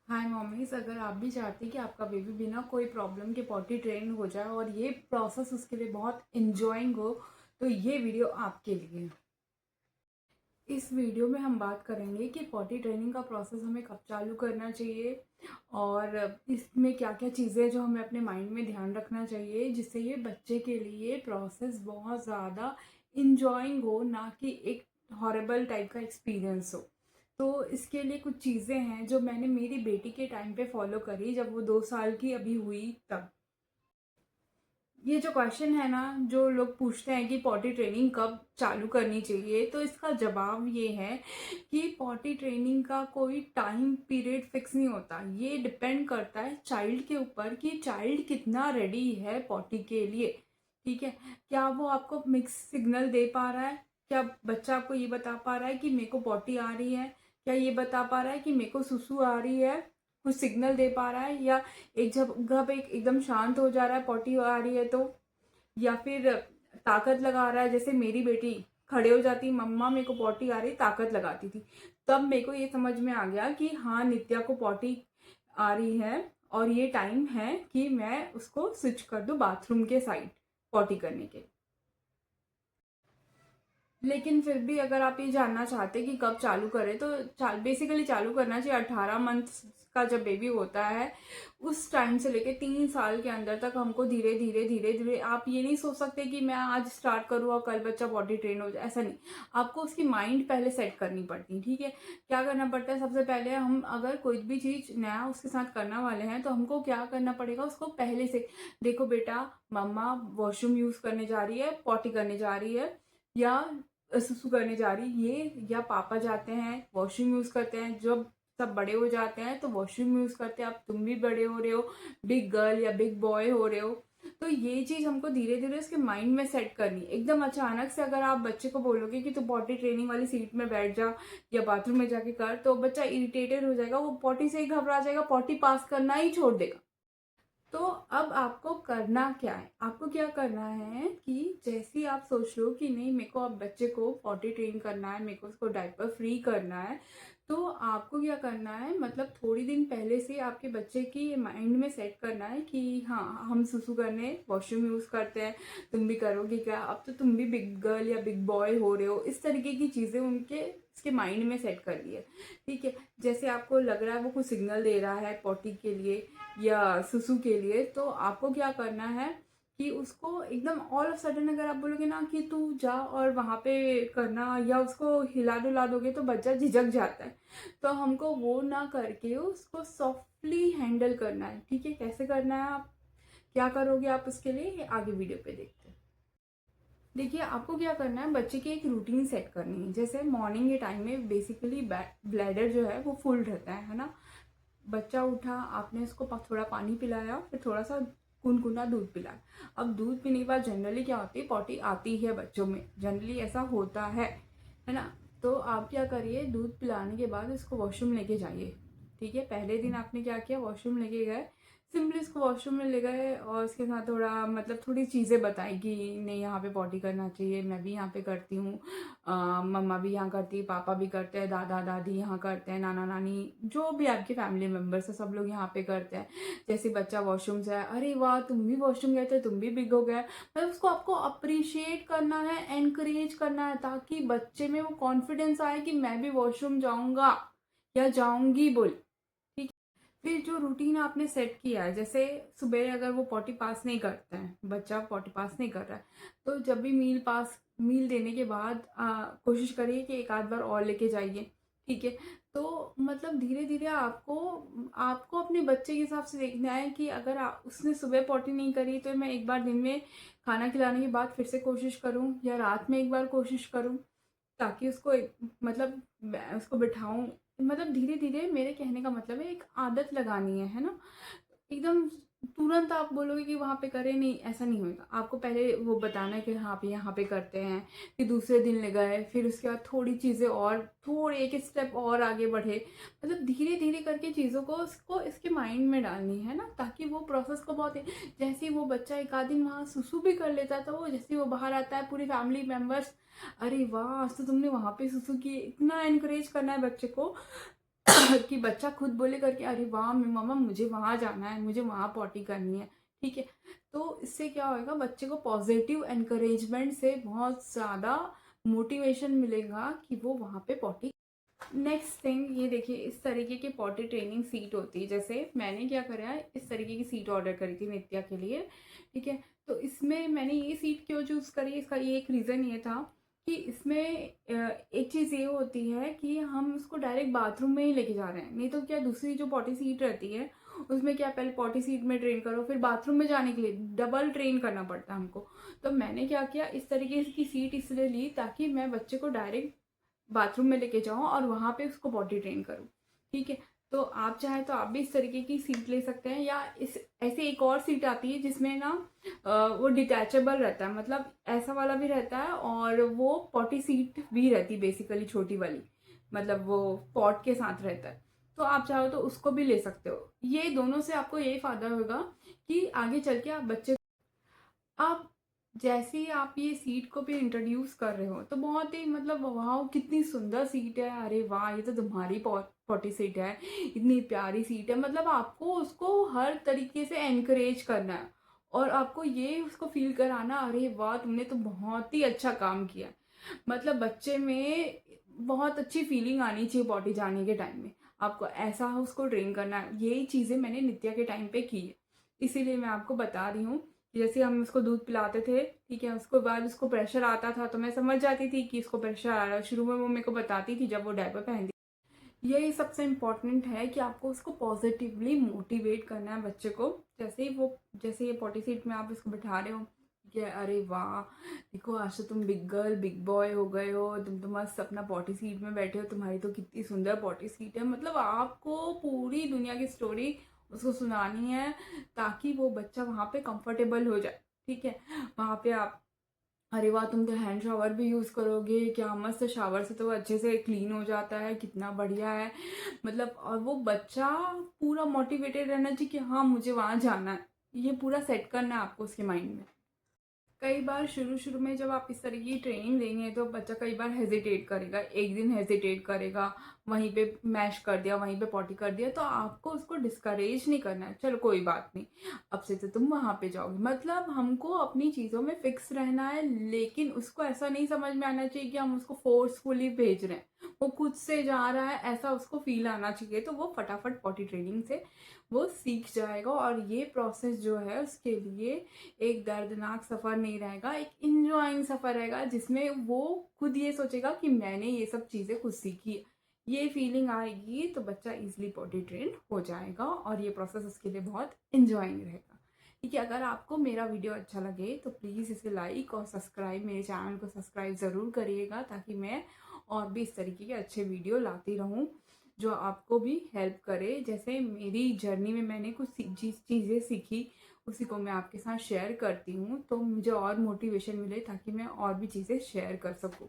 हाय mummy's, अगर आप भी चाहती हैं कि आपका बेबी बिना कोई प्रॉब्लम के पॉटी ट्रेन हो जाए और ये प्रोसेस उसके लिए बहुत इंजॉइंग हो, तो ये वीडियो आपके लिए है। इस वीडियो में हम बात करेंगे कि पॉटी ट्रेनिंग का प्रोसेस हमें कब चालू करना चाहिए और इसमें क्या क्या चीज़ें हैं जो हमें अपने माइंड में ध्यान रखना चाहिए, जिससे ये बच्चे के लिए प्रोसेस बहुत ज़्यादा इंजॉइंग हो, ना कि एक हॉरेबल टाइप का एक्सपीरियंस हो। तो इसके लिए कुछ चीज़ें हैं जो मैंने मेरी बेटी के टाइम पे फॉलो करी, जब वो 2 साल की अभी हुई तब। ये जो क्वेश्चन है ना, जो लोग पूछते हैं कि पॉटी ट्रेनिंग कब चालू करनी चाहिए, तो इसका जवाब ये है कि पॉटी ट्रेनिंग का कोई टाइम पीरियड फिक्स नहीं होता। ये डिपेंड करता है चाइल्ड के ऊपर कि चाइल्ड कितना रेडी है पॉटी के लिए। ठीक है, क्या वो आपको मिक्स सिग्नल दे पा रहा है? क्या बच्चा आपको ये बता पा रहा है कि मेरे को पॉटी आ रही है? क्या ये बता पा रहा है कि मेरे को सुसु आ रही है? कुछ सिग्नल दे पा रहा है? या एक जगह पे एकदम शांत हो जा रहा है पॉटी आ रही है तो? या फिर ताकत लगा रहा है, जैसे मेरी बेटी खड़े हो जाती, मम्मा मेरे को पॉटी आ रही, ताकत लगाती थी। तब मेरे को ये समझ में आ गया कि हाँ, नित्या को पॉटी आ रही है और ये टाइम है कि मैं उसको स्विच कर दूँ बाथरूम के साइड पॉटी करने के। लेकिन फिर भी अगर आप ये जानना चाहते हैं कि कब चालू करें, तो बेसिकली चालू करना चाहिए 18 मंथ का जब बेबी होता है, उस टाइम से लेके 3 साल के अंदर तक। हमको धीरे धीरे धीरे धीरे, आप ये नहीं सोच सकते कि मैं आज स्टार्ट करूँ और कल बच्चा बॉडी ट्रेन हो जाए, ऐसा नहीं। आपको उसकी माइंड पहले सेट करनी पड़ती है। ठीक है, क्या करना पड़ता है? सबसे पहले हम अगर कोई भी चीज़ नया उसके साथ करने वाले हैं, तो हमको क्या करना पड़ेगा, उसको पहले से देखो बेटा, मम्मा वॉशरूम यूज़ करने जा रही है, पॉटी करने जा रही है, या सुसु करने जा रही ये, या पापा जाते हैं वॉशरूम यूज़ करते हैं। जब सब बड़े हो जाते हैं तो वॉशरूम यूज़ करते हैं। अब तुम भी बड़े हो रहे हो, बिग गर्ल या बिग बॉय हो रहे हो, तो ये चीज़ हमको धीरे धीरे उसके माइंड में सेट करनी। एकदम अचानक से अगर आप बच्चे को बोलोगे कि तू पॉटी ट्रेनिंग वाली सीट में बैठ जा या बाथरूम में जाके कर, तो बच्चा इरिटेटेड हो जाएगा, वो पॉटी से ही घबरा जाएगा, पॉटी पास करना ही छोड़ देगा। तो अब आपको करना क्या है? आपको क्या करना है कि जैसे ही आप सोच लो कि नहीं, मेरे को अब बच्चे को पॉटी ट्रेन करना है, मेरे को उसको डायपर फ्री करना है, तो आपको क्या करना है, मतलब थोड़ी दिन पहले से आपके बच्चे की माइंड में सेट करना है कि हाँ, हम सुसु करने वॉशरूम यूज़ करते हैं, तुम भी करोगे क्या? अब तो तुम भी बिग गर्ल या बिग बॉय हो रहे हो, इस तरीके की चीज़ें उनके उसके माइंड में सेट कर दी है। ठीक है, जैसे आपको लग रहा है वो कुछ सिग्नल दे रहा है पॉटी के लिए या सुसु के लिए, तो आपको क्या करना है कि उसको एकदम ऑल ऑफ सडन अगर आप बोलोगे ना कि तू जा और वहाँ पे करना, या उसको हिला डुला दोगे, तो बच्चा झिझक जाता है। तो हमको वो ना करके उसको सॉफ्टली हैंडल करना है। ठीक है, कैसे करना है, आप क्या करोगे आप उसके लिए, ये आगे वीडियो पे देखते हैं। देखिए, आपको क्या करना है, बच्चे की एक रूटीन सेट करनी है। जैसे मॉर्निंग के टाइम में बेसिकली ब्लैडर जो है वो फुल रहता है ना। बच्चा उठा, आपने उसको थोड़ा पानी पिलाया, फिर थोड़ा सा गुनगुना दूध पिलाया। अब दूध पीने के बाद जनरली क्या होती है, पॉटी आती है बच्चों में, जनरली ऐसा होता है ना। तो आप क्या करिए, दूध पिलाने के बाद इसको वॉशरूम लेके जाइए। ठीक है, पहले दिन आपने क्या किया, वॉशरूम लेके गए, सिंपली इसको वॉशरूम में ले गए और उसके साथ थोड़ा मतलब थोड़ी चीज़ें बताई कि नहीं, यहाँ पे पॉटी करना चाहिए, मैं भी यहाँ पे करती हूँ, मम्मा भी यहाँ करती है, पापा भी करते हैं, दादा दादी यहाँ करते हैं, नाना नानी, जो भी आपके फैमिली मेम्बर्स है सब लोग यहाँ पे करते हैं। जैसे बच्चा वॉशरूम से आया, अरे वाह तुम भी वॉशरूम गए थे, तुम भी बिग हो गए, मतलब उसको आपको अप्रिशिएट करना है, एनकरेज करना है, ताकि बच्चे में वो कॉन्फिडेंस आए कि मैं भी वॉशरूम जाऊँगा या जाऊँगी बोल। फिर जो रूटीन आपने सेट किया है, जैसे सुबह अगर वो पॉटी पास नहीं करते हैं, बच्चा पॉटी पास नहीं कर रहा है, तो जब भी मील देने के बाद कोशिश करिए कि एक आध बार और लेके जाइए। ठीक है, तो मतलब धीरे धीरे आपको आपको अपने बच्चे के हिसाब से देखना है कि अगर उसने सुबह पॉटी नहीं करी, तो मैं एक बार दिन में खाना खिलाने के बाद फिर से कोशिश करूं, या रात में एक बार कोशिश करूं, ताकि उसको मतलब मैं उसको बिठाऊं। मतलब धीरे धीरे, मेरे कहने का मतलब है एक आदत लगानी है ना। एकदम तुरंत आप बोलोगे कि वहाँ पे करें, नहीं, ऐसा नहीं होगा। आपको पहले वो बताना है कि हाँ पे यहाँ पे करते हैं, फिर दूसरे दिन ले गए, फिर उसके बाद थोड़ी चीज़ें और थोड़े एक स्टेप और आगे बढ़े। मतलब धीरे धीरे करके चीज़ों को उसको इसके माइंड में डालनी है ना, ताकि वो प्रोसेस को बहुत जैसे ही वो बच्चा एक आध दिन वहाँ सुसु भी कर लेता, तो वो जैसे ही वो बाहर आता है, पूरी फैमिली मेम्बर्स, अरे वाह आज तो तुमने वहाँ पे सुसु की, इतना इनकरेज करना है बच्चे को कि बच्चा खुद बोले करके अरे वाह मम्मा मुझे वहाँ जाना है, मुझे वहाँ पॉटी करनी है, ठीक है। तो इससे क्या होएगा, बच्चे को पॉजिटिव एनकरेजमेंट से बहुत ज़्यादा मोटिवेशन मिलेगा कि वो वहाँ पे पॉटी। नेक्स्ट थिंग ये देखिए, इस तरीके की पॉटी ट्रेनिंग सीट होती है। जैसे मैंने क्या करा है, इस तरीके की सीट ऑर्डर करी थी नित्या के लिए, ठीक है। तो इसमें मैंने ये सीट क्यों चूज़ करी, इसका ये एक रीज़न ये था कि इसमें एक चीज़ ये होती है कि हम उसको डायरेक्ट बाथरूम में ही लेके जा रहे हैं। नहीं तो क्या दूसरी जो पॉटी सीट रहती है उसमें क्या, पहले पॉटी सीट में ट्रेन करो, फिर बाथरूम में जाने के लिए डबल ट्रेन करना पड़ता है हमको। तो मैंने क्या किया, इस तरीके की सीट इसलिए ली ताकि मैं बच्चे को डायरेक्ट बाथरूम में लेके जाऊँ और वहाँ पे उसको पॉटी ट्रेन करूँ, ठीक है। तो आप चाहें तो आप भी इस तरीके की सीट ले सकते हैं, या इस ऐसे एक और सीट आती है जिसमें ना वो डिटैचेबल रहता है, मतलब ऐसा वाला भी रहता है और वो पॉटी सीट भी रहती है बेसिकली छोटी वाली, मतलब वो पॉट के साथ रहता है। तो आप चाहो तो उसको भी ले सकते हो। ये दोनों से आपको यही फ़ायदा होगा कि आगे चल के आप बच्चे, अब जैसे ही आप ये सीट को भी इंट्रोड्यूस कर रहे हो तो बहुत ही मतलब वाह कितनी सुंदर सीट है, अरे वाह ये तो तुम्हारी पॉटी सीट है, इतनी प्यारी सीट है, मतलब आपको उसको हर तरीके से एनकरेज करना है और आपको ये उसको फील कराना, अरे वाह तुमने तो बहुत ही अच्छा काम किया। मतलब बच्चे में बहुत अच्छी फीलिंग आनी चाहिए पॉटी जाने के टाइम में, आपको ऐसा उसको ट्रेन करना है। यही चीज़ें मैंने नित्या के टाइम पे की है, इसीलिए मैं आपको बता रही हूँ। जैसे हम उसको दूध पिलाते थे, ठीक है, उसके बाद उसको प्रेशर आता था तो मैं समझ जाती थी कि इसको प्रेशर आ रहा है। शुरू में वो मेरे को बताती थी जब वो डायपर पहनती। यही सबसे इम्पोर्टेंट है कि आपको उसको पॉजिटिवली मोटिवेट करना है बच्चे को। जैसे ही वो, जैसे ये पॉटी सीट में आप इसको बिठा रहे हो कि अरे वाह देखो आज तो तुम बिग गर्ल बिग बॉय हो गए हो, तुम तो मस्त अपना पॉटी सीट में बैठे हो, तुम्हारी तो कितनी सुंदर पॉटी सीट है। मतलब आपको पूरी दुनिया की स्टोरी उसको सुनानी है ताकि वो बच्चा वहाँ पे कंफर्टेबल हो जाए, ठीक है। वहाँ पे आप, अरे वाह तुम तो हैंड शावर भी यूज़ करोगे, क्या मस्त शावर से तो वो अच्छे से क्लीन हो जाता है, कितना बढ़िया है। मतलब और वो बच्चा पूरा मोटिवेटेड रहना चाहिए कि हाँ मुझे वहाँ जाना है, ये पूरा सेट करना है आपको उसके माइंड में। कई बार शुरू शुरू में जब आप इस तरह की ट्रेनिंग देंगे तो बच्चा कई बार हेजिटेट करेगा, एक दिन हेजिटेट करेगा, वहीं पे मैश कर दिया, वहीं पे पॉटी कर दिया, तो आपको उसको डिस्करेज नहीं करना है, चलो कोई बात नहीं अब से तो तुम वहाँ पे जाओगे। मतलब हमको अपनी चीज़ों में फिक्स रहना है, लेकिन उसको ऐसा नहीं समझ में आना चाहिए कि हम उसको फोर्सफुली भेज रहे हैं, वो खुद से जा रहा है ऐसा उसको फील आना चाहिए। तो वो फटाफट पॉटी ट्रेनिंग से वो सीख जाएगा और ये प्रोसेस जो है उसके लिए एक दर्दनाक सफ़र नहीं रहेगा, एक इंजॉइंग सफ़र रहेगा जिसमें वो खुद ये सोचेगा कि मैंने ये सब चीज़ें खुद सीखी है। ये फीलिंग आएगी तो बच्चा इजीली पॉटी ट्रेंड हो जाएगा और ये प्रोसेस उसके लिए बहुत इंजॉइंग रहेगा। ठीक है, अगर आपको मेरा वीडियो अच्छा लगे तो प्लीज़ इसे लाइक और सब्सक्राइब, मेरे चैनल को सब्सक्राइब ज़रूर करिएगा ताकि मैं और भी इस तरीके के अच्छे वीडियो लाती रहूँ जो आपको भी हेल्प करे। जैसे मेरी जर्नी में मैंने कुछ चीज़ें सीखी, उसी को मैं आपके साथ शेयर करती हूँ तो मुझे और मोटिवेशन मिले ताकि मैं और भी चीज़ें शेयर कर सकूँ।